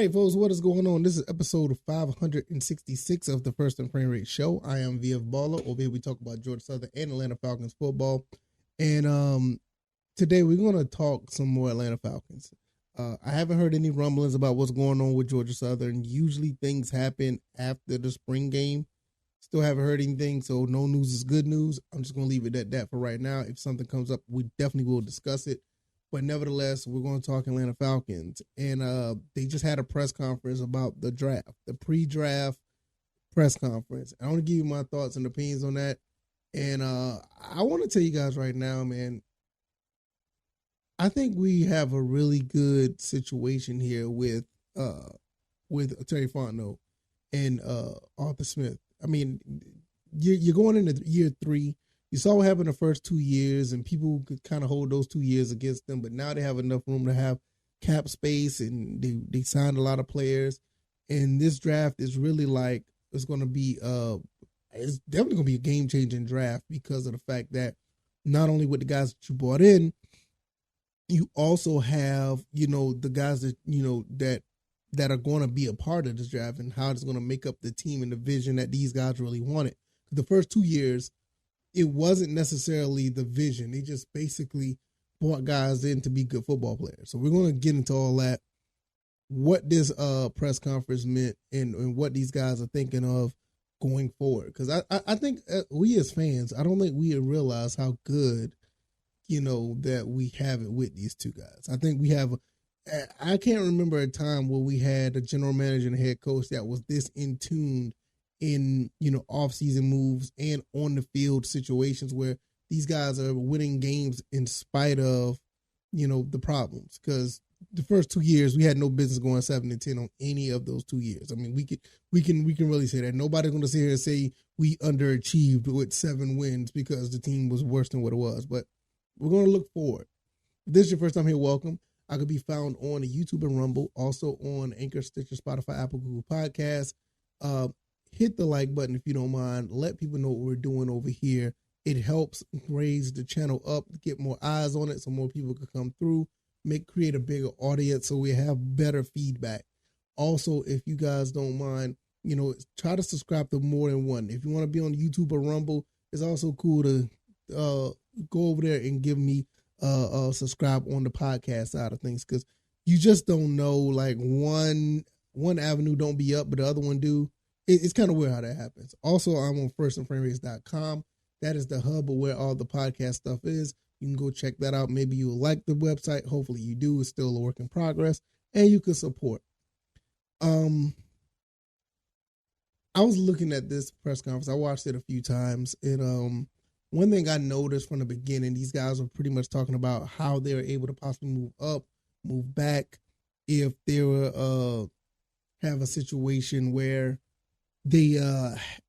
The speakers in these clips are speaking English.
right, folks, what is going on? This is episode 566 of the First and Frame Rate Show. I am VF Baller. Over here, we talk about Georgia Southern and Atlanta Falcons football. And today, we're going to talk some more Atlanta Falcons. I haven't heard any rumblings about what's going on with Georgia Southern. Usually, things happen after the spring game. Still haven't heard anything, so no news is good news. I'm just going to leave it at that for right now. If something comes up, we definitely will discuss it. But nevertheless, we're going to talk Atlanta Falcons. And they just had a press conference about the draft, the pre-draft press conference. I want to give you my thoughts and opinions on that. And I want to tell you guys right now, man, I think we have a really good situation here with Terry Fontenot and Arthur Smith. I mean, you're going into year 3. You saw what happened the first 2 years, and people could kind of hold those 2 years against them. But now they have enough room to have cap space, and they signed a lot of players. And this draft is really like it's going to be it's definitely going to be a game changing draft because of the fact that not only with the guys that you brought in, you also have the guys that that are going to be a part of this draft and how it's going to make up the team and the vision that these guys really wanted. The first 2 years, it wasn't necessarily the vision. They just basically brought guys in to be good football players. So we're going to get into all that, what this press conference meant and what these guys are thinking of going forward. Because I think we as fans, I don't think we realize how good, that we have it with these two guys. I think we have, I can't remember a time where we had a general manager and a head coach that was this in tune in off-season moves and on the field situations where these guys are winning games in spite of the problems. Because the first 2 years we had no business going 7-10 on any of those 2 years. I mean, we can really say that. Nobody's going to sit here and say we underachieved with 7 wins because the team was worse than what it was. But we're going to look forward. If this is your first time here, welcome. I could be found on YouTube and Rumble, also on Anchor, Stitcher, Spotify, Apple, Google Podcasts. Hit the like button if you don't mind. Let people know what we're doing over here. It helps raise the channel up, get more eyes on it so more people can come through, create a bigger audience so we have better feedback. Also, if you guys don't mind, try to subscribe to more than one. If you want to be on YouTube or Rumble, it's also cool to go over there and give me subscribe on the podcast side of things, because you just don't know, like one avenue don't be up, but the other one do. It's kind of weird how that happens. Also, I'm on firstandframerates.com. That is the hub of where all the podcast stuff is. You can go check that out. Maybe you'll like the website. Hopefully you do. It's still a work in progress. And you can support. I was looking at this press conference. I watched it a few times. And one thing I noticed from the beginning, these guys were pretty much talking about how they were able to possibly move up, move back, if they were have a situation where they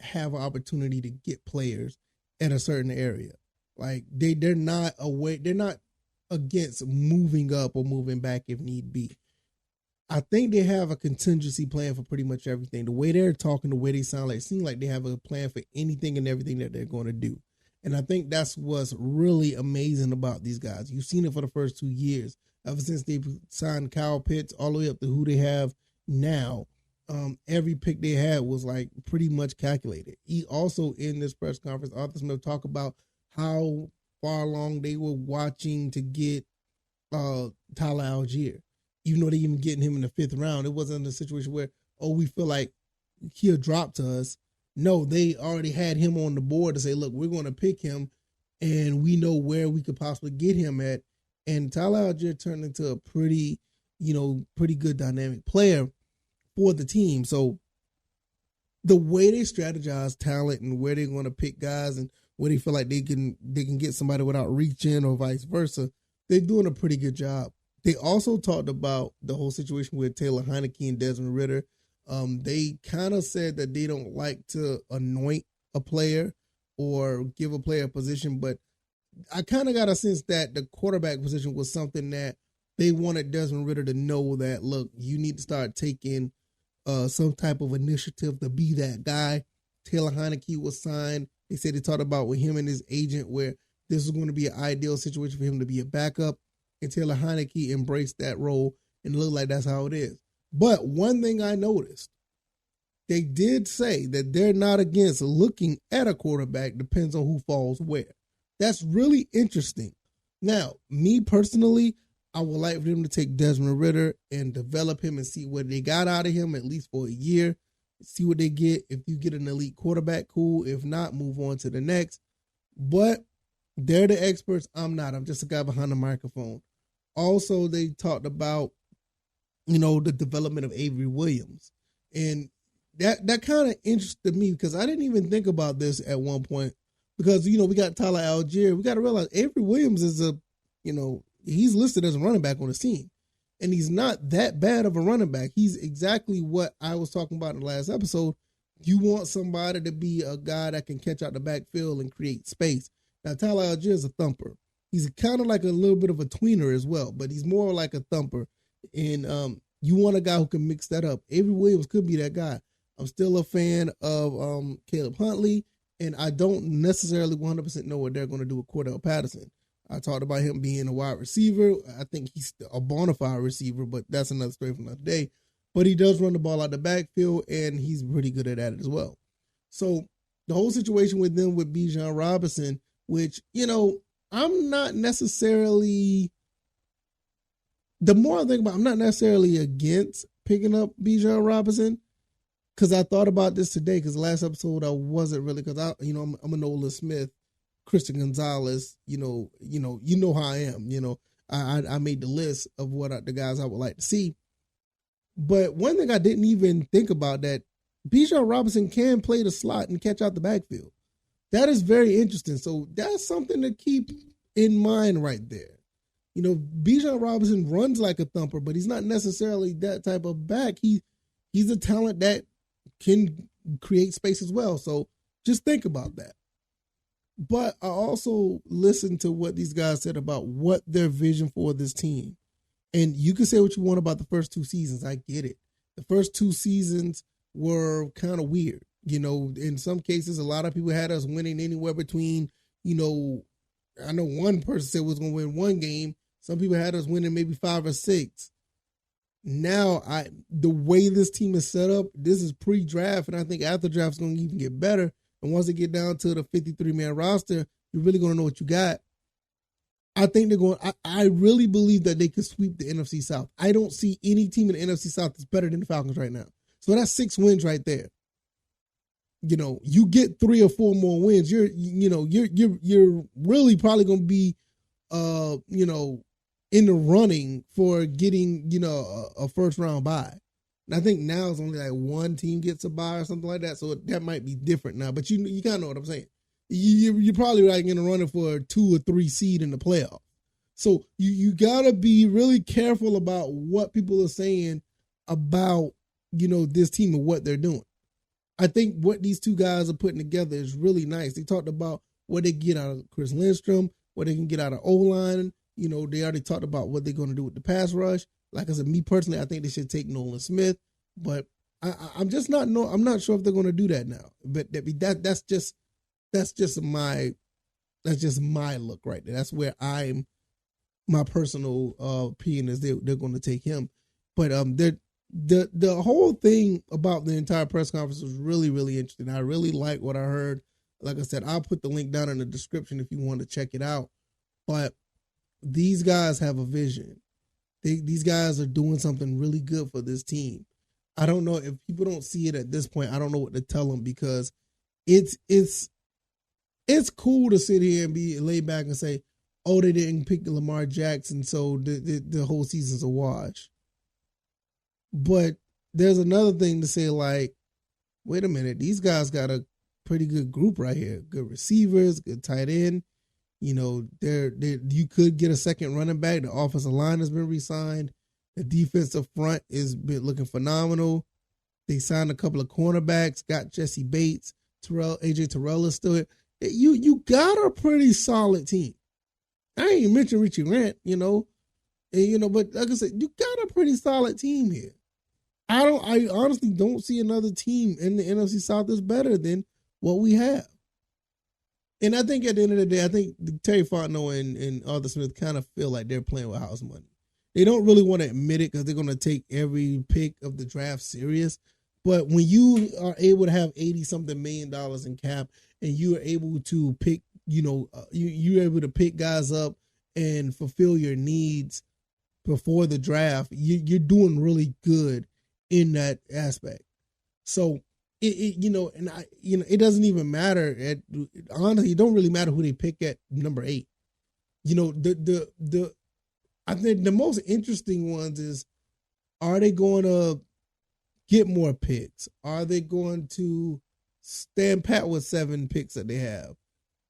have an opportunity to get players at a certain area. Like they're not against moving up or moving back if need be. I think they have a contingency plan for pretty much everything. The way they're talking, the way they sound, like it seems like they have a plan for anything and everything that they're going to do. And I think that's what's really amazing about these guys. You've seen it for the first 2 years, ever since they've signed Kyle Pitts all the way up to who they have now. Every pick they had was like pretty much calculated. He also, in this press conference, Arthur Smith talked about how far along they were watching to get Tyler Algier. Even though they even getting him in the 5th round, it wasn't a situation where, we feel like he'll drop to us. No, they already had him on the board to say, look, we're going to pick him and we know where we could possibly get him at. And Tyler Algier turned into a pretty good dynamic player for the team. So the way they strategize talent and where they're going to pick guys and where they feel like they can get somebody without reaching or vice versa, they're doing a pretty good job. They also talked about the whole situation with Taylor Heineke and Desmond Ridder. They kind of said that they don't like to anoint a player or give a player a position, but I kind of got a sense that the quarterback position was something that they wanted Desmond Ridder to know that, look, you need to start taking some type of initiative to be that guy. Taylor Heineke was signed. They said they talked about with him and his agent where this was going to be an ideal situation for him to be a backup. And Taylor Heineke embraced that role and it looked like that's how it is. But one thing I noticed, they did say that they're not against looking at a quarterback, depends on who falls where. That's really interesting. Now, me personally, I would like for them to take Desmond Ridder and develop him and see what they got out of him, at least for a year. See what they get. If you get an elite quarterback, cool. If not, move on to the next. But they're the experts. I'm not. I'm just a guy behind the microphone. Also, they talked about, the development of Avery Williams. And that kind of interested me because I didn't even think about this at one point. Because, we got Tyler Algier. We got to realize Avery Williams is he's listed as a running back on his team. And he's not that bad of a running back. He's exactly what I was talking about in the last episode. You want somebody to be a guy that can catch out the backfield and create space. Now, Tyler Algier is a thumper. He's kind of like a little bit of a tweener as well, but he's more like a thumper. And you want a guy who can mix that up. Avery Williams could be that guy. I'm still a fan of Caleb Huntley, and I don't necessarily 100% know what they're going to do with Cordell Patterson. I talked about him being a wide receiver. I think he's a bona fide receiver, but that's another story for another day. But he does run the ball out the backfield, and he's pretty good at that as well. So the whole situation with them with Bijan Robinson, which, I'm not necessarily, the more I think about it, I'm not necessarily against picking up Bijan Robinson, because I thought about this today, because the last episode I wasn't really, because I'm a Nolan Smith, Christian Gonzalez, you know how I am, I made the list of what the guys I would like to see. But one thing I didn't even think about, that Bijan Robinson can play the slot and catch out the backfield. That is very interesting. So that's something to keep in mind right there. Bijan Robinson runs like a thumper, but he's not necessarily that type of back. He's a talent that can create space as well. So just think about that. But I also listened to what these guys said about what their vision for this team. And you can say what you want about the first two seasons. I get it. The first two seasons were kind of weird. In some cases, a lot of people had us winning anywhere between, I know one person said was going to win one game. Some people had us winning maybe 5 or 6. Now, the way this team is set up, this is pre-draft, and I think after draft is going to even get better. And once they get down to the 53-man roster, you're really going to know what you got. I think they're going. I really believe that they could sweep the NFC South. I don't see any team in the NFC South that's better than the Falcons right now. So that's 6 wins right there. You get 3 or 4 more wins, you're really probably going to be, in the running for getting, a first round bye. And I think now it's only like one team gets a bye or something like that. So that might be different now, but you kind of know what I'm saying. You're probably like in the running for a 2 or 3 seed in the playoff. So you gotta be really careful about what people are saying about, this team and what they're doing. I think what these two guys are putting together is really nice. They talked about what they get out of Chris Lindstrom, what they can get out of O-line. They already talked about what they're going to do with the pass rush. Like I said, me personally, I think they should take Nolan Smith, but I'm just not. I'm not sure if they're going to do that now. But that's just my look right there. That's where my personal opinion is they're going to take him. But the whole thing about the entire press conference was really, really interesting. I really like what I heard. Like I said, I'll put the link down in the description if you want to check it out. But these guys have a vision. These guys are doing something really good for this team. I don't know if people don't see it at this point. I don't know what to tell them, because it's cool to sit here and be laid back and say, oh, they didn't pick Lamar Jackson, so the whole season's a wash. But there's another thing to say, like, wait a minute, these guys got a pretty good group right here. Good receivers, good tight end. You could get a second running back. The offensive line has been re-signed. The defensive front is been looking phenomenal. They signed a couple of cornerbacks, got Jesse Bates, AJ Terrell is still here. You got a pretty solid team. I ain't even mentioned Richie Grant, but like I said, you got a pretty solid team here. I honestly don't see another team in the NFC South that's better than what we have. And I think at the end of the day, I think Terry Fontenot and Arthur Smith kind of feel like they're playing with house money. They don't really want to admit it because they're going to take every pick of the draft serious. But when you are able to have $80-something million in cap and you are able to pick, you're able to pick guys up and fulfill your needs before the draft, you're doing really good in that aspect. So it doesn't even matter. Honestly, it don't really matter who they pick at number 8. I think the most interesting ones is, are they going to get more picks? Are they going to stand pat with 7 picks that they have?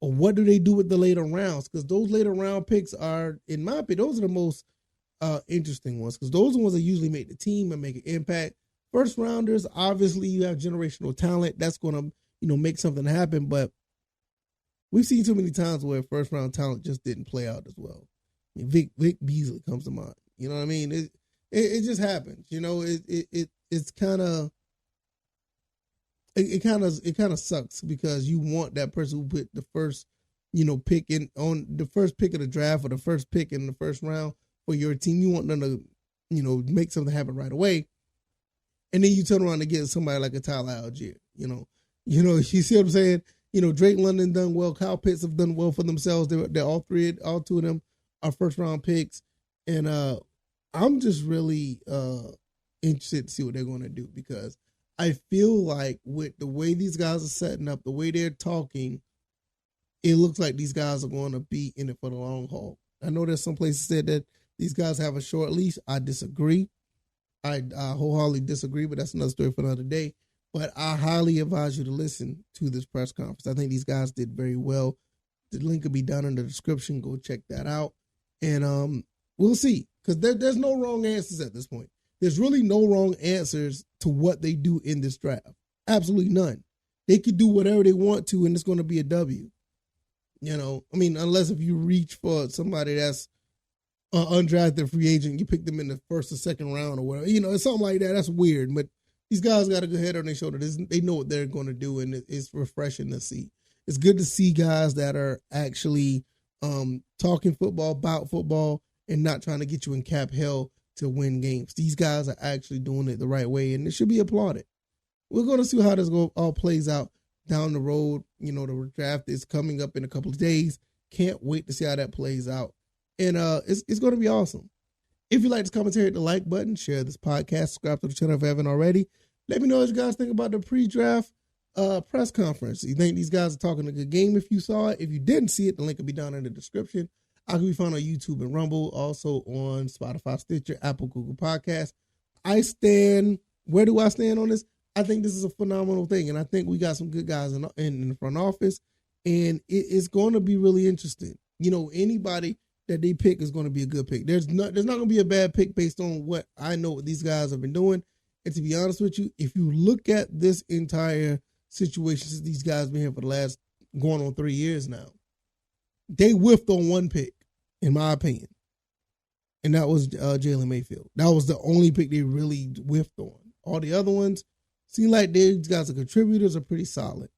Or what do they do with the later rounds? Because those later round picks are, in my opinion, those are the most interesting ones, because those are the ones that usually make the team and make an impact. First rounders, obviously, you have generational talent. That's going to, make something happen. But we've seen too many times where first round talent just didn't play out as well. I mean, Vic Beasley comes to mind. You know what I mean? It just happens. It's kind of it kind of sucks, because you want that person who put the first pick in on the first pick of the draft or the first pick in the first round for your team. You want them to make something happen right away, and then you turn around and get somebody like a Tyler Algier. You see what I'm saying? Drake London done well. Kyle Pitts have done well for themselves. They're all two of them are first round picks, and I'm just really interested to see what they're going to do, because I feel like with the way these guys are setting up, the way they're talking, it looks like these guys are going to be in it for the long haul. I know there's some places said that these guys have a short leash. I disagree. I wholeheartedly disagree, but that's another story for another day. But I highly advise you to listen to this press conference. I think these guys did very well. The link will be down in the description. Go check that out. And we'll see, because there's no wrong answers at this point. There's really no wrong answers to what they do in this draft. Absolutely none. They could do whatever they want to, and it's going to be a W. Unless if you reach for somebody that's an undrafted free agent, you pick them in the first or second round or whatever. It's something like that. That's weird. But these guys got a good head on their shoulder. They know what they're going to do, and it's refreshing to see. It's good to see guys that are actually talking football, about football, and not trying to get you in cap hell to win games. These guys are actually doing it the right way, and it should be applauded. We're going to see how this all plays out down the road. The draft is coming up in a couple of days. Can't wait to see how that plays out. And it's going to be awesome. If you like this commentary, hit the like button, share this podcast, subscribe to the channel if you haven't already. Let me know what you guys think about the pre-draft press conference. You think these guys are talking a good game if you saw it? If you didn't see it, the link will be down in the description. I can be found on YouTube and Rumble, also on Spotify, Stitcher, Apple, Google Podcasts. Where do I stand on this? I think this is a phenomenal thing, and I think we got some good guys in the front office, and it's going to be really interesting. Anybody that they pick is going to be a good pick. There's not going to be a bad pick based on what I know what these guys have been doing. And to be honest with you, if you look at this entire situation since these guys been here for the last going on 3 years now, they whiffed on one pick, in my opinion. And that was Jalen Mayfield. That was the only pick they really whiffed on. All the other ones seem like these guys are contributors, are pretty solid.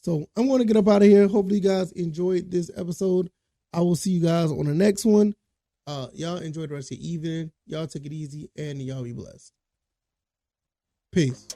So I'm going to get up out of here. Hopefully you guys enjoyed this episode. I will see you guys on the next one. Y'all enjoy the rest of your evening. Y'all take it easy, and y'all be blessed. Peace.